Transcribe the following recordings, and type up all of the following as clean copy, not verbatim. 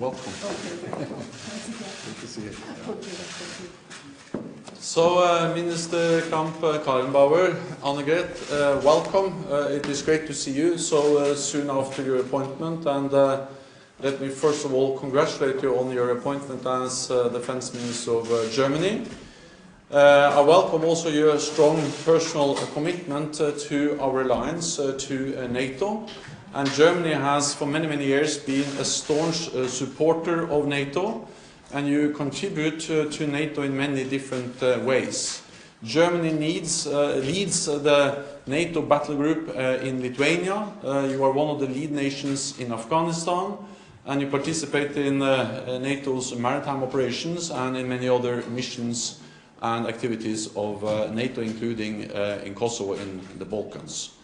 welcome. Okay. Good to see you. Okay. So, Minister Kramp-Karrenbauer, Annegret, welcome. It is great to see you so soon after your appointment, and let me first of all congratulate you on your appointment as Defense Minister of Germany. I welcome also your strong personal commitment to our alliance, to NATO. And Germany has for many, many years been a staunch supporter of NATO, and you contribute to NATO in many different ways. Germany leads the NATO battle group in Lithuania. You are one of the lead nations in Afghanistan, and you participate in NATO's maritime operations and in many other missions and activities of NATO, including in Kosovo in the Balkans.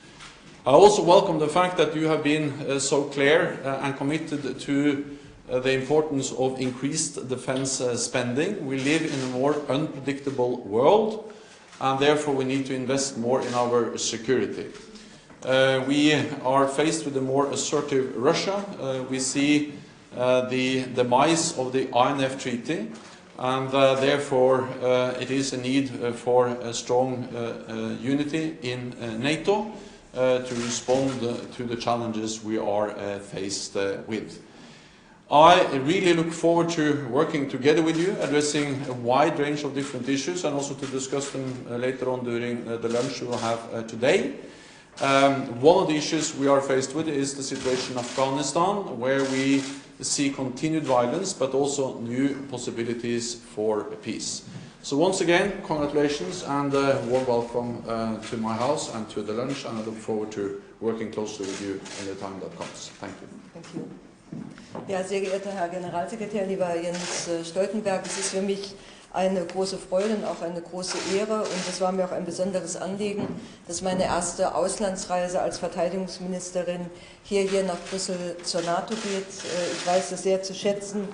I also welcome the fact that you have been so clear and committed to the importance of increased defense spending. We live in a more unpredictable world, and therefore we need to invest more in our security. We are faced with a more assertive Russia. We see the demise of the INF Treaty, and therefore it is a need for a strong unity in NATO to respond to the challenges we are faced with. I really look forward to working together with you, addressing a wide range of different issues, and also to discuss them later on during the lunch we will have today. One of the issues we are faced with is the situation in Afghanistan, where we see continued violence, but also new possibilities for peace. So once again, congratulations and a warm welcome to my house and to the lunch, and I look forward to working closely with you in the time that comes. Thank you. Thank you. Ja, sehr geehrter Herr Generalsekretär, lieber Jens Stoltenberg, es ist für mich eine große Freude und auch eine große Ehre, und es war mir auch ein besonderes Anliegen, dass meine erste Auslandsreise als Verteidigungsministerin hier nach Brüssel zur NATO geht. Ich weiß das sehr zu schätzen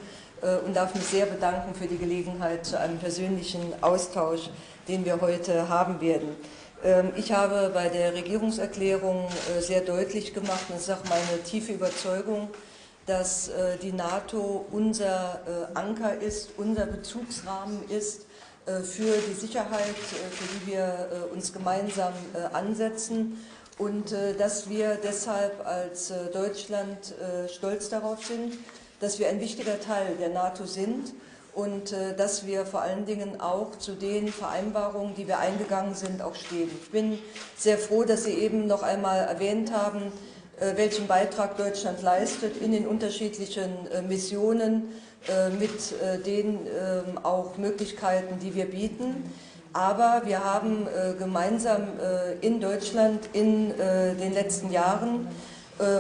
und darf mich sehr bedanken für die Gelegenheit zu einem persönlichen Austausch, den wir heute haben werden. Ich habe bei der Regierungserklärung sehr deutlich gemacht, und es ist auch meine tiefe Überzeugung, dass die NATO unser Anker ist, unser Bezugsrahmen ist für die Sicherheit, für die wir uns gemeinsam ansetzen, und dass wir deshalb als Deutschland stolz darauf sind, dass wir ein wichtiger Teil der NATO sind, und dass wir vor allen Dingen auch zu den Vereinbarungen, die wir eingegangen sind, auch stehen. Ich bin sehr froh, dass Sie eben noch einmal erwähnt haben, welchen Beitrag Deutschland leistet in den unterschiedlichen Missionen mit den auch Möglichkeiten, die wir bieten. Aber wir haben gemeinsam in Deutschland in den letzten Jahren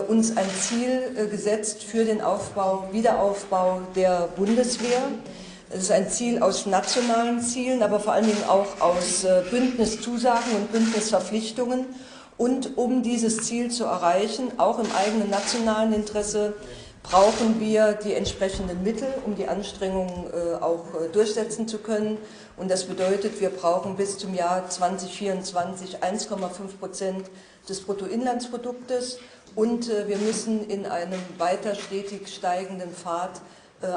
uns ein Ziel gesetzt für den Wiederaufbau der Bundeswehr. Es ist ein Ziel aus nationalen Zielen, aber vor allen Dingen auch aus Bündniszusagen und Bündnisverpflichtungen. Und um dieses Ziel zu erreichen, auch im eigenen nationalen Interesse, brauchen wir die entsprechenden Mittel, um die Anstrengungen auch durchsetzen zu können. Und das bedeutet, wir brauchen bis zum Jahr 2024 1,5% des Bruttoinlandsproduktes, und wir müssen in einem weiter stetig steigenden Pfad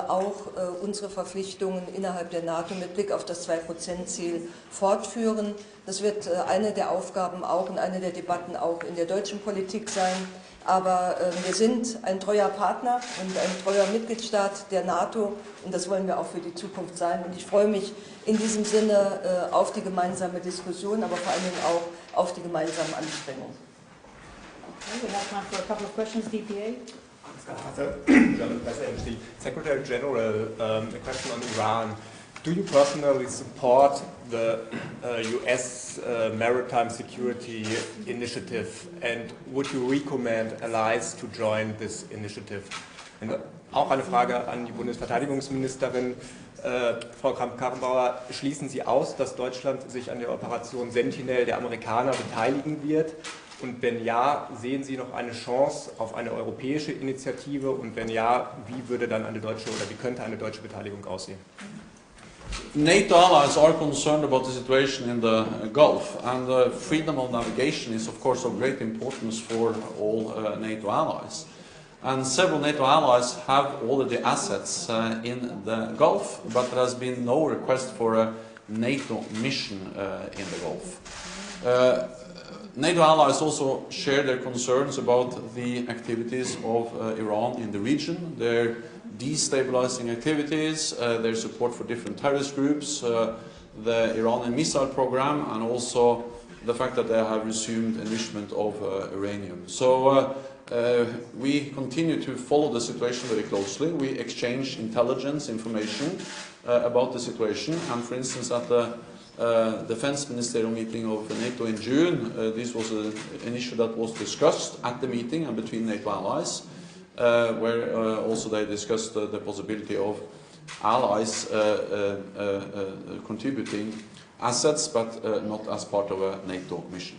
auch unsere Verpflichtungen innerhalb der NATO mit Blick auf das 2%-Ziel fortführen. Das wird eine der Aufgaben auch und eine der Debatten auch in der deutschen Politik sein. Aber wir sind ein treuer Partner und ein treuer Mitgliedstaat der NATO, und das wollen wir auch für die Zukunft sein. Und ich freue mich in diesem Sinne auf die gemeinsame Diskussion, aber vor allen Dingen auch auf die gemeinsamen Anstrengungen. Okay, we have time for a couple of questions. DPA. German Press Agency. Secretary General, a question on Iran. Do you personally support the US Maritime Security Initiative, and would you recommend allies to join this initiative? Und auch eine Frage an die Bundesverteidigungsministerin, Frau Kramp-Karrenbauer. Schließen Sie aus, dass Deutschland sich an der Operation Sentinel der Amerikaner beteiligen wird? Und wenn ja, sehen Sie noch eine Chance auf eine europäische Initiative? Und wenn ja, wie würde dann eine deutsche oder wie könnte eine deutsche Beteiligung aussehen? NATO allies are concerned about the situation in the Gulf, and freedom of navigation is of course of great importance for all NATO allies. And several NATO allies have already assets in the Gulf, but there has been no request for a NATO mission in the Gulf. NATO allies also share their concerns about the activities of Iran in the region, their destabilizing activities, their support for different terrorist groups, the Iranian missile program, and also the fact that they have resumed enrichment of uranium. So we continue to follow the situation very closely. We exchange intelligence information about the situation, and for instance at the Defense Ministerial meeting of NATO in June, this was an issue that was discussed at the meeting and between NATO allies, where also they discussed the possibility of allies contributing assets, but not as part of a NATO mission.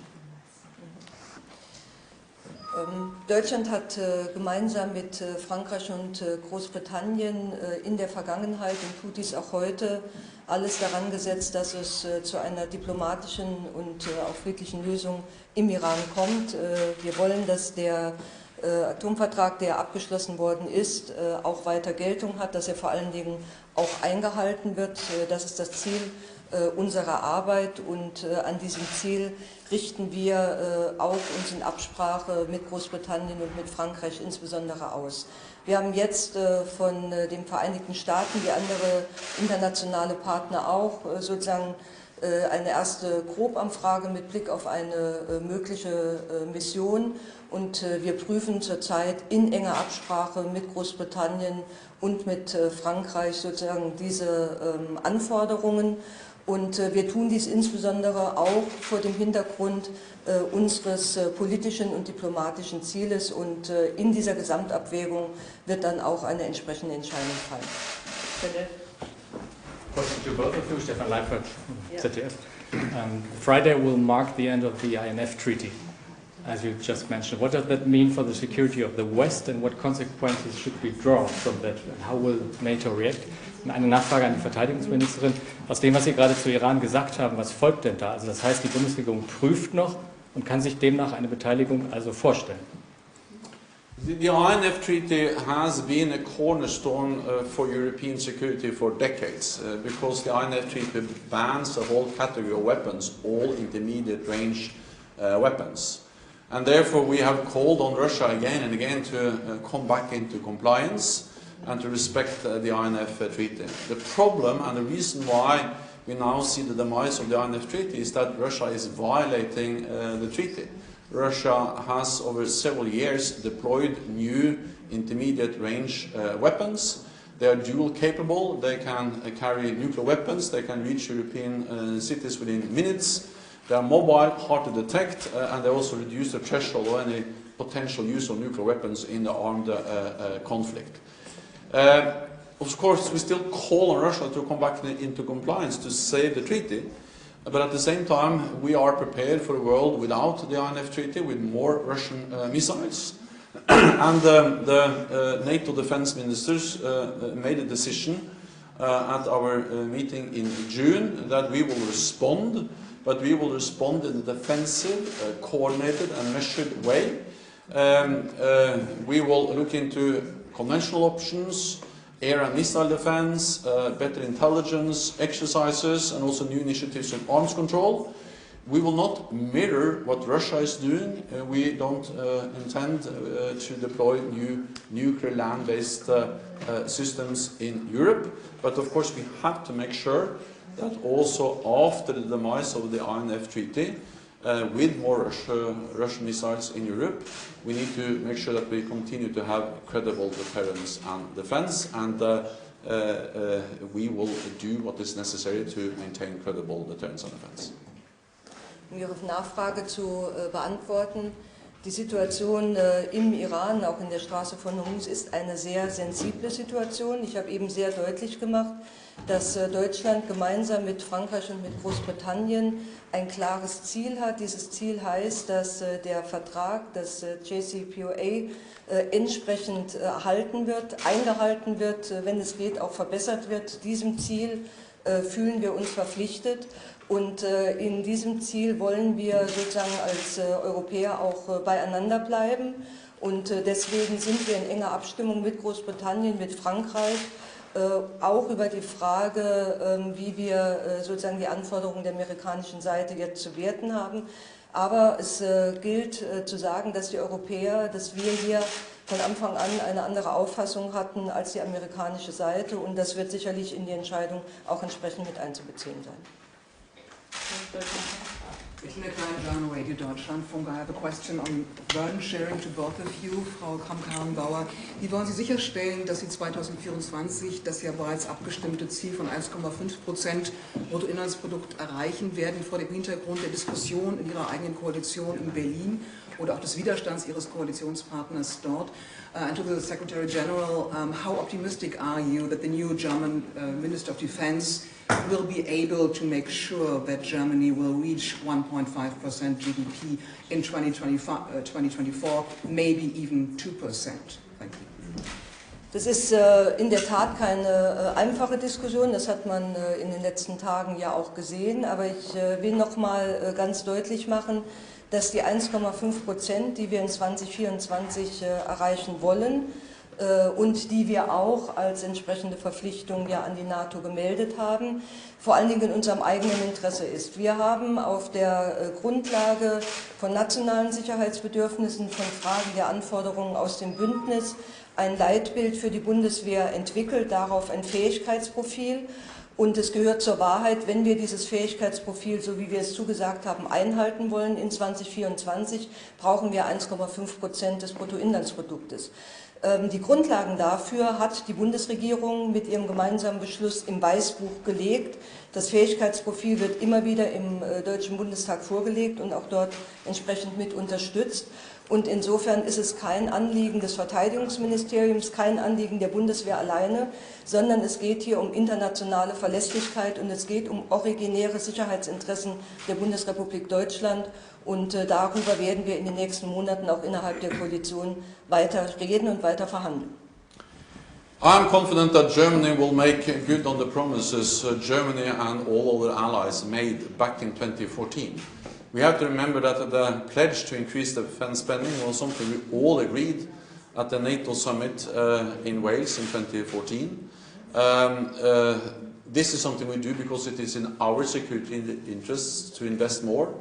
Deutschland hat gemeinsam mit Frankreich und Großbritannien in der Vergangenheit und tut dies auch heute alles daran gesetzt, dass es zu einer diplomatischen und auch friedlichen Lösung im Iran kommt. Wir wollen, dass der Atomvertrag, der abgeschlossen worden ist, auch weiter Geltung hat, dass er vor allen Dingen auch eingehalten wird. Das ist das Ziel unserer Arbeit, und an diesem Ziel richten wir auch uns in Absprache mit Großbritannien und mit Frankreich insbesondere aus. Wir haben jetzt von den Vereinigten Staaten, wie andere internationale Partner auch, sozusagen eine erste Grobanfrage mit Blick auf eine mögliche Mission, und wir prüfen zurzeit in enger Absprache mit Großbritannien und mit Frankreich sozusagen diese Anforderungen. Und wir tun dies insbesondere auch vor dem Hintergrund unseres politischen und diplomatischen Zieles, und in dieser Gesamtabwägung wird dann auch eine entsprechende Entscheidung fallen. Question to both of you, Stefan Leifert, ZDF. Friday will mark the end of the INF Treaty, as you just mentioned. What does that mean for the security of the West, and what consequences should be drawn from that, and how will NATO react? Eine Nachfrage an die Verteidigungsministerin. Aus dem, was Sie gerade zu Iran gesagt haben, was folgt denn da? Also das heißt, die Bundesregierung prüft noch und kann sich demnach eine Beteiligung also vorstellen. The INF Treaty has been a cornerstone for European security for decades, because the INF Treaty bans a whole category of weapons, all intermediate range weapons. And therefore we have called on Russia again and again to come back into compliance and to respect the INF Treaty. The problem and the reason why we now see the demise of the INF Treaty is that Russia is violating the treaty. Russia has over several years deployed new intermediate range weapons. They are dual capable, they can carry nuclear weapons, they can reach European cities within minutes, they are mobile, hard to detect, and they also reduce the threshold of any potential use of nuclear weapons in the armed conflict. Of course, we still call on Russia to come back into compliance to save the treaty, but at the same time we are prepared for a world without the INF Treaty, with more Russian missiles. And the NATO defense ministers made a decision at our meeting in June that we will respond, but we will respond in a defensive, coordinated and measured way. We will look into conventional options, air and missile defense, better intelligence exercises, and also new initiatives on arms control. We will not mirror what Russia is doing. We don't intend to deploy new nuclear land-based systems in Europe, but of course we have to make sure that also after the demise of the INF Treaty, with more Russian missiles in Europe, we need to make sure that we continue to have credible deterrence and defense, and we will do what is necessary to maintain credible deterrence and defense. Um Ihre Nachfrage zu beantworten, die Situation im Iran, auch in der Straße von Hormuz, ist eine sehr sensible Situation. Ich habe eben sehr deutlich gemacht, dass Deutschland gemeinsam mit Frankreich und mit Großbritannien ein klares Ziel hat. Dieses Ziel heißt, dass der Vertrag, das JCPOA, entsprechend eingehalten wird, wenn es geht, auch verbessert wird. Diesem Ziel fühlen wir uns verpflichtet. Und in diesem Ziel wollen wir sozusagen als Europäer auch beieinander bleiben. Und deswegen sind wir in enger Abstimmung mit Großbritannien, mit Frankreich, auch über die Frage, wie wir sozusagen die Anforderungen der amerikanischen Seite jetzt zu werten haben. Aber es gilt zu sagen, dass die Europäer, dass wir hier von Anfang an eine andere Auffassung hatten als die amerikanische Seite, und das wird sicherlich in die Entscheidung auch entsprechend mit einzubeziehen sein. Ich bin der kleine Radio Deutschlandfunk. I have a question on burden sharing to both of you, Frau Kramp-Karrenbauer. Wie wollen Sie sicherstellen, dass Sie 2024 das ja bereits abgestimmte Ziel von 1,5% Bruttoinlandsprodukt erreichen werden, vor dem Hintergrund der Diskussion in Ihrer eigenen Koalition in Berlin oder auch des Widerstands Ihres Koalitionspartners dort? And to the Secretary General, how optimistic are you that the new German Minister of Defense will be able to make sure that Germany will reach 1.5% GDP in 2024, maybe even 2%? Thank you. Das ist in der Tat keine einfache Diskussion, das hat man in den letzten Tagen ja auch gesehen, aber ich will noch mal ganz deutlich machen, dass die 1,5%, die wir in 2024 erreichen wollen, und die wir auch als entsprechende Verpflichtung ja an die NATO gemeldet haben, vor allen Dingen in unserem eigenen Interesse ist. Wir haben auf der Grundlage von nationalen Sicherheitsbedürfnissen, von Fragen der Anforderungen aus dem Bündnis ein Leitbild für die Bundeswehr entwickelt, darauf ein Fähigkeitsprofil. Und es gehört zur Wahrheit, wenn wir dieses Fähigkeitsprofil, so wie wir es zugesagt haben, einhalten wollen in 2024, brauchen wir 1,5% des Bruttoinlandsproduktes. Die Grundlagen dafür hat die Bundesregierung mit ihrem gemeinsamen Beschluss im Weißbuch gelegt. Das Fähigkeitsprofil wird immer wieder im Deutschen Bundestag vorgelegt und auch dort entsprechend mit unterstützt. Und insofern ist es kein Anliegen des Verteidigungsministeriums, kein Anliegen der Bundeswehr alleine, sondern es geht hier um internationale Verlässlichkeit und es geht um originäre Sicherheitsinteressen der Bundesrepublik Deutschland. Und darüber werden wir in den nächsten Monaten auch innerhalb der Koalition weiter reden und weiter verhandeln. I am confident that Germany will make good on the promises Germany and all other allies made back in 2014. We have to remember that the pledge to increase defence spending was something we all agreed at the NATO summit in Wales in 2014. This is something we do because it is in our security interests to invest more.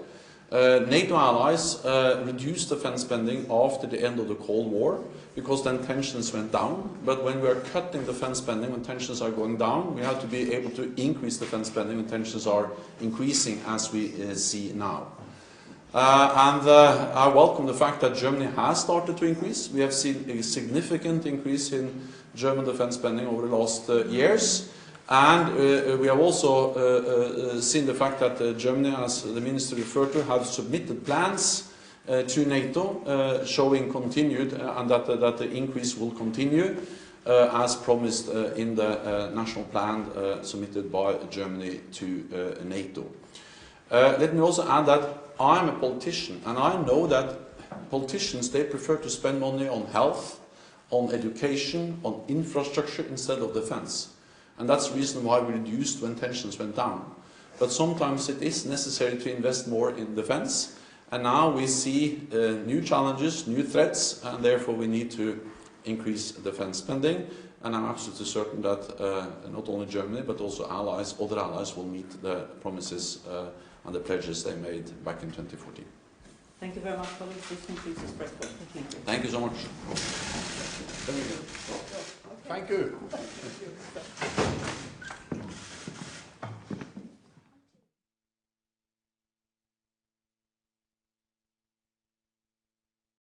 NATO allies reduced defence spending after the end of the Cold War because then tensions went down. But when we are cutting defence spending, when tensions are going down, we have to be able to increase defence spending when tensions are increasing, as we see now. I welcome the fact that Germany has started to increase. We have seen a significant increase in German defence spending over the last years. And we have also seen the fact that Germany, as the Minister referred to, have submitted plans to NATO showing continued and that the increase will continue as promised in the national plan submitted by Germany to NATO. Let me also add that I am a politician and I know that politicians, they prefer to spend money on health, on education, on infrastructure instead of defence. And that's the reason why we reduced when tensions went down. But sometimes it is necessary to invest more in defence. And now we see new challenges, new threats, and therefore we need to increase defence spending. And I'm absolutely certain that not only Germany, but also allies, other allies, will meet the promises and the pledges they made back in 2014. Thank you very much, colleagues. This concludes this press conference. Thank you. Thank you so much. Thank you.